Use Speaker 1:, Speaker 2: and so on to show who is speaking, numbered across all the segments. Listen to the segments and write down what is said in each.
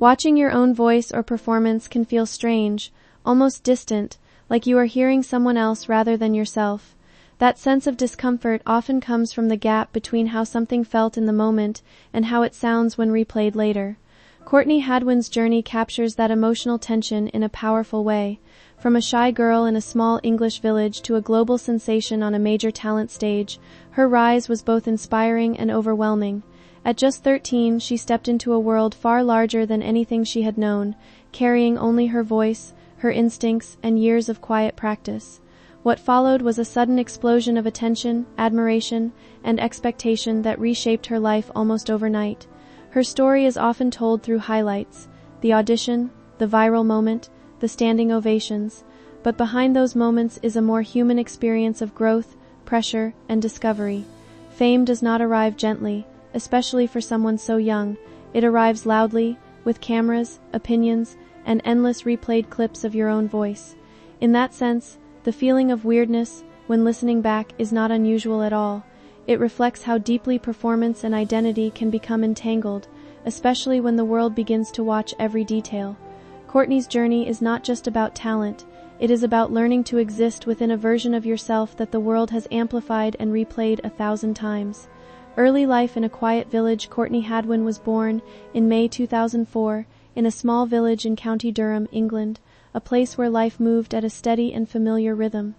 Speaker 1: Watching your own voice or performance can feel strange, almost distant, like you are hearing someone else rather than yourself. That sense of discomfort often comes from the gap between how something felt in the moment and how it sounds when replayed later. Courtney Hadwin's journey captures that emotional tension in a powerful way. From a shy girl in a small English village to a global sensation on a major talent stage, her rise was both inspiring and overwhelming. At just 13, she stepped into a world far larger than anything she had known, carrying only her voice, her instincts, and years of quiet practice. What followed was a sudden explosion of attention, admiration, and expectation that reshaped her life almost overnight. Her story is often told through highlights: the audition, the viral moment, the standing ovations. But behind those moments is a more human experience of growth, pressure, and discovery. Fame does not arrive gently, especially for someone so young. It arrives loudly, with cameras, opinions, and endless replayed clips of your own voice. In that sense, the feeling of weirdness, when listening back, is not unusual at all. It reflects how deeply performance and identity can become entangled, especially when the world begins to watch every detail. Courtney's journey is not just about talent, it is about learning to exist within a version of yourself that the world has amplified and replayed 1,000 times. Early life in a quiet village. Courtney Hadwin was born in May 2004 in a small village in County Durham, England, a place where life moved at a steady and familiar rhythm.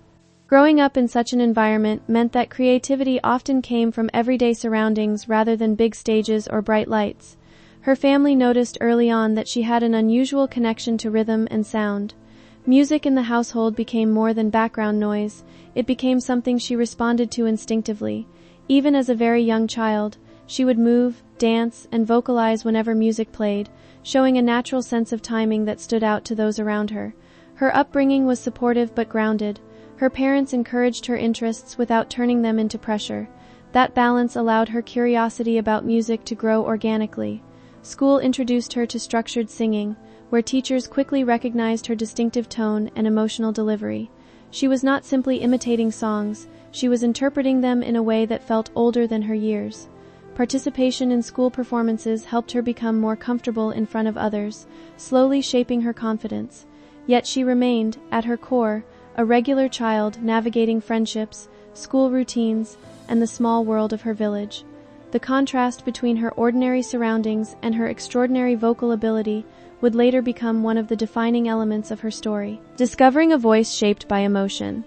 Speaker 1: Growing up in such an environment meant that creativity often came from everyday surroundings rather than big stages or bright lights. Her family noticed early on that she had an unusual connection to rhythm and sound. Music in the household became more than background noise. It became something she responded to instinctively. Even as a very young child, she would move, dance, and vocalize whenever music played, showing a natural sense of timing that stood out to those around her. Her upbringing was supportive but grounded. Her parents encouraged her interests without turning them into pressure. That balance allowed her curiosity about music to grow organically. School introduced her to structured singing, where teachers quickly recognized her distinctive tone and emotional delivery. She was not simply imitating songs, she was interpreting them in a way that felt older than her years. Participation in school performances helped her become more comfortable in front of others, slowly shaping her confidence. Yet she remained, at her core, a regular child navigating friendships, school routines, and the small world of her village. The contrast between her ordinary surroundings and her extraordinary vocal ability would later become one of the defining elements of her story. Discovering a voice shaped by emotion.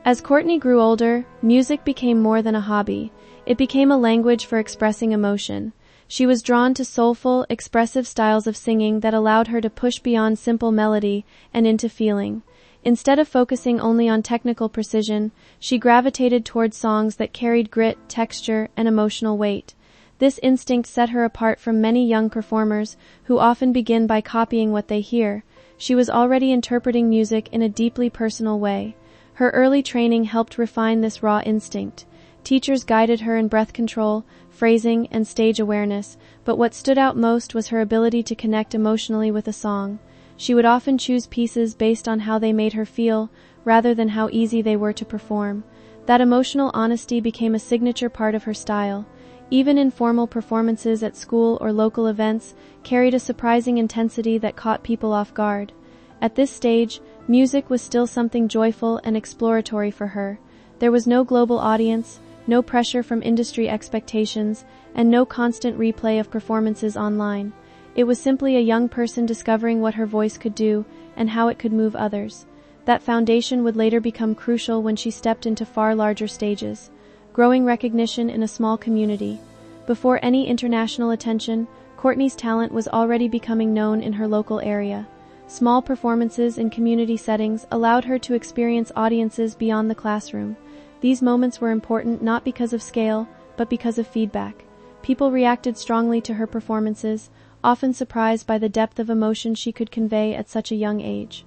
Speaker 1: As Courtney grew older, music became more than a hobby. It became a language for expressing emotion. She was drawn to soulful, expressive styles of singing that allowed her to push beyond simple melody and into feeling. Instead of focusing only on technical precision, she gravitated towards songs that carried grit, texture, and emotional weight. This instinct set her apart from many young performers who often begin by copying what they hear. She was already interpreting music in a deeply personal way. Her early training helped refine this raw instinct. Teachers guided her in breath control, phrasing, and stage awareness, but what stood out most was her ability to connect emotionally with a song. She would often choose pieces based on how they made her feel, rather than how easy they were to perform. That emotional honesty became a signature part of her style. Even informal performances at school or local events carried a surprising intensity that caught people off guard. At this stage, music was still something joyful and exploratory for her. There was no global audience, no pressure from industry expectations, and no constant replay of performances online. It was simply a young person discovering what her voice could do and how it could move others. That foundation would later become crucial when she stepped into far larger stages, growing recognition in a small community. Before any international attention, Courtney's talent was already becoming known in her local area. Small performances in community settings allowed her to experience audiences beyond the classroom. These moments were important not because of scale, but because of feedback. People reacted strongly to her performances, often surprised by the depth of emotion she could convey at such a young age.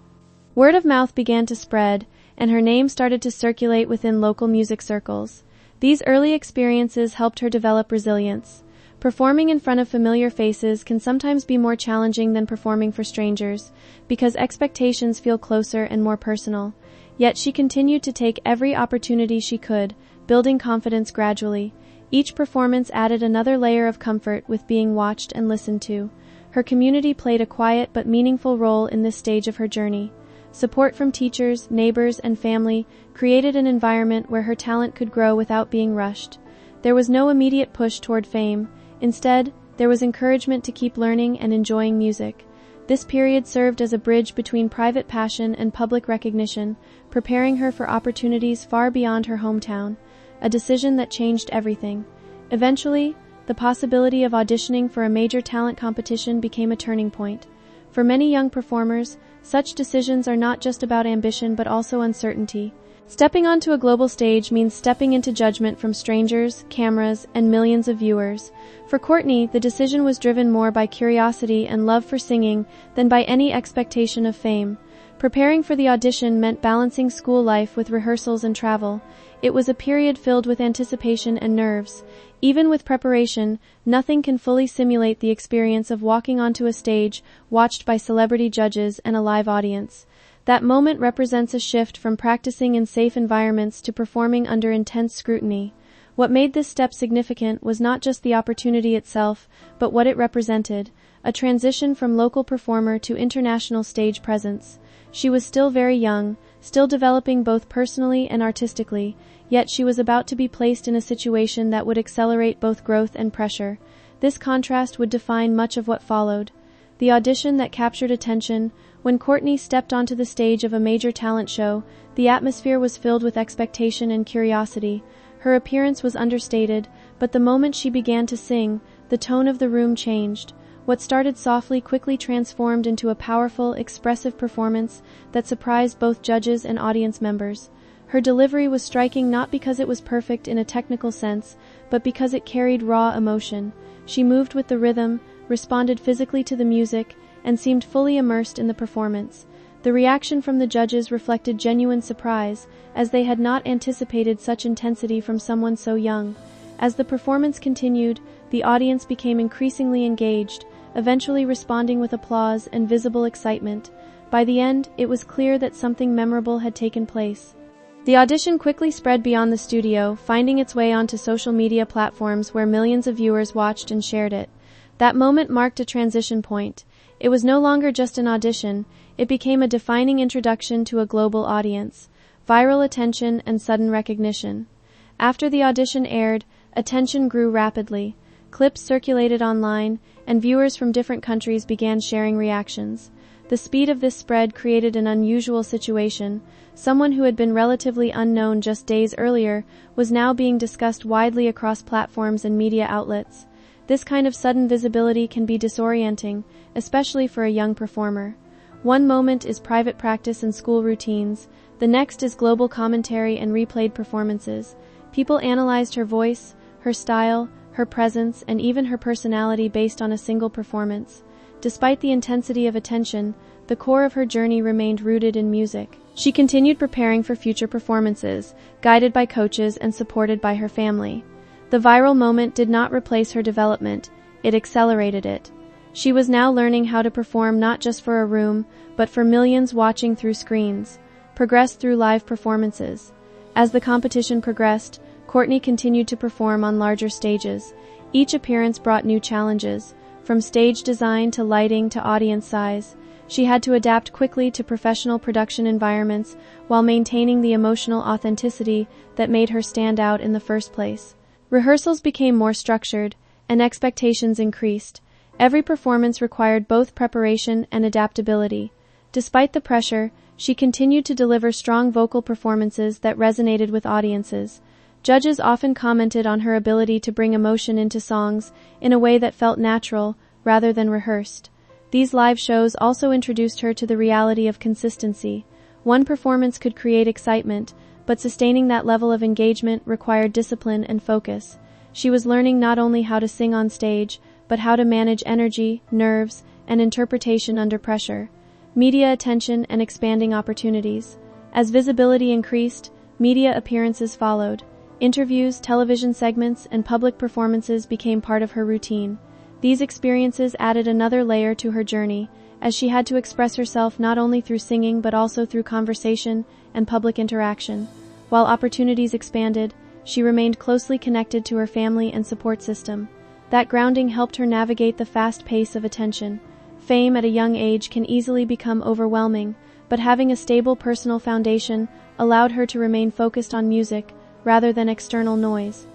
Speaker 1: Word of mouth began to spread, and her name started to circulate within local music circles. These early experiences helped her develop resilience. Performing in front of familiar faces can sometimes be more challenging than performing for strangers, because expectations feel closer and more personal. Yet she continued to take every opportunity she could, building confidence gradually. Each performance added another layer of comfort with being watched and listened to. her community played a quiet but meaningful role in this stage of her journey. Support from teachers, neighbors, and family created an environment where her talent could grow without being rushed. There was no immediate push toward fame. Instead, there was encouragement to keep learning and enjoying music. This period served as a bridge between private passion and public recognition, preparing her for opportunities far beyond her hometown, a decision that changed everything. Eventually, the possibility of auditioning for a major talent competition became a turning point. For many young performers, such decisions are not just about ambition but also uncertainty. Stepping onto a global stage means stepping into judgment from strangers, cameras, and millions of viewers. For Courtney, the decision was driven more by curiosity and love for singing than by any expectation of fame. Preparing for the audition meant balancing school life with rehearsals and travel. It was a period filled with anticipation and nerves. Even with preparation, nothing can fully simulate the experience of walking onto a stage, watched by celebrity judges and a live audience. That moment represents a shift from practicing in safe environments to performing under intense scrutiny. What made this step significant was not just the opportunity itself, but what it represented, a transition from local performer to international stage presence. She was still very young, still developing both personally and artistically, yet she was about to be placed in a situation that would accelerate both growth and pressure. This contrast would define much of what followed. The audition that captured attention. When Courtney stepped onto the stage of a major talent show, the atmosphere was filled with expectation and curiosity. Her appearance was understated, but the moment she began to sing, the tone of the room changed. What started softly quickly transformed into a powerful, expressive performance that surprised both judges and audience members. Her delivery was striking not because it was perfect in a technical sense, but because it carried raw emotion. She moved with the rhythm, responded physically to the music, and seemed fully immersed in the performance. The reaction from the judges reflected genuine surprise, as they had not anticipated such intensity from someone so young. As the performance continued, the audience became increasingly engaged, eventually responding with applause and visible excitement. By the end, it was clear that something memorable had taken place. The audition quickly spread beyond the studio, finding its way onto social media platforms where millions of viewers watched and shared it. That moment marked a transition point. It was no longer just an audition, it became a defining introduction to a global audience, viral attention and sudden recognition. After the audition aired, attention grew rapidly. Clips circulated online, and viewers from different countries began sharing reactions. The speed of this spread created an unusual situation. Someone who had been relatively unknown just days earlier was now being discussed widely across platforms and media outlets. This kind of sudden visibility can be disorienting, especially for a young performer. One moment is private practice and school routines, the next is global commentary and replayed performances. People analyzed her voice, her style, her presence, and even her personality based on a single performance. Despite the intensity of attention, the core of her journey remained rooted in music. She continued preparing for future performances, guided by coaches and supported by her family. The viral moment did not replace her development, it accelerated it. She was now learning how to perform not just for a room, but for millions watching through screens, progressed through live performances. As the competition progressed, Courtney continued to perform on larger stages. Each appearance brought new challenges, from stage design to lighting to audience size. She had to adapt quickly to professional production environments while maintaining the emotional authenticity that made her stand out in the first place. Rehearsals became more structured, and expectations increased. Every performance required both preparation and adaptability. Despite the pressure, she continued to deliver strong vocal performances that resonated with audiences. Judges often commented on her ability to bring emotion into songs in a way that felt natural, rather than rehearsed. These live shows also introduced her to the reality of consistency. One performance could create excitement, but sustaining that level of engagement required discipline and focus. She was learning not only how to sing on stage, but how to manage energy, nerves, and interpretation under pressure. Media attention and expanding opportunities. As visibility increased, media appearances followed. Interviews, television segments, and public performances became part of her routine. These experiences added another layer to her journey, as she had to express herself not only through singing but also through conversation and public interaction. While opportunities expanded, she remained closely connected to her family and support system. That grounding helped her navigate the fast pace of attention. Fame at a young age can easily become overwhelming, but having a stable personal foundation allowed her to remain focused on music rather than external noise.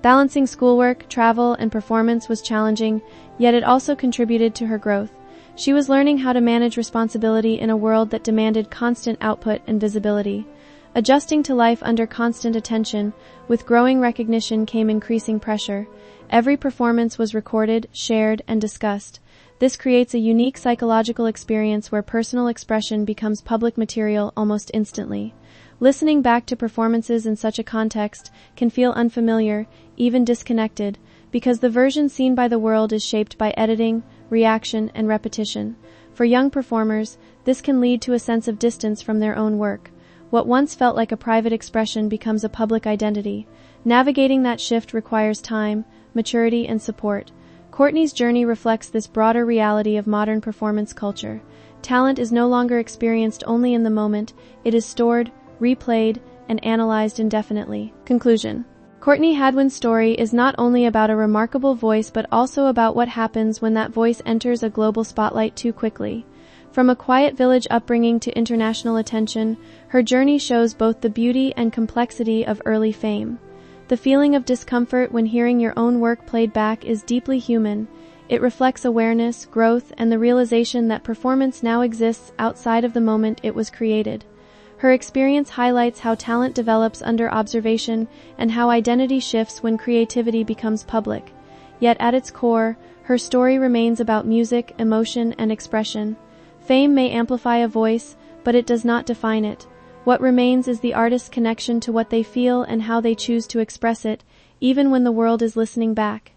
Speaker 1: Balancing schoolwork, travel, and performance was challenging, yet it also contributed to her growth. She was learning how to manage responsibility in a world that demanded constant output and visibility. Adjusting to life under constant attention, with growing recognition came increasing pressure. Every performance was recorded, shared, and discussed. This creates a unique psychological experience where personal expression becomes public material almost instantly. Listening back to performances in such a context can feel unfamiliar, even disconnected, because the version seen by the world is shaped by editing, reaction, and repetition. For young performers, this can lead to a sense of distance from their own work. What once felt like a private expression becomes a public identity. Navigating that shift requires time, maturity, and support. Courtney's journey reflects this broader reality of modern performance culture. Talent is no longer experienced only in the moment, it is stored, replayed, and analyzed indefinitely. Conclusion. Courtney Hadwin's story is not only about a remarkable voice but also about what happens when that voice enters a global spotlight too quickly. From a quiet village upbringing to international attention, her journey shows both the beauty and complexity of early fame. The feeling of discomfort when hearing your own work played back is deeply human. It reflects awareness, growth, and the realization that performance now exists outside of the moment it was created. Her experience highlights how talent develops under observation and how identity shifts when creativity becomes public. Yet at its core, her story remains about music, emotion, and expression. Fame may amplify a voice, but it does not define it. What remains is the artist's connection to what they feel and how they choose to express it, even when the world is listening back.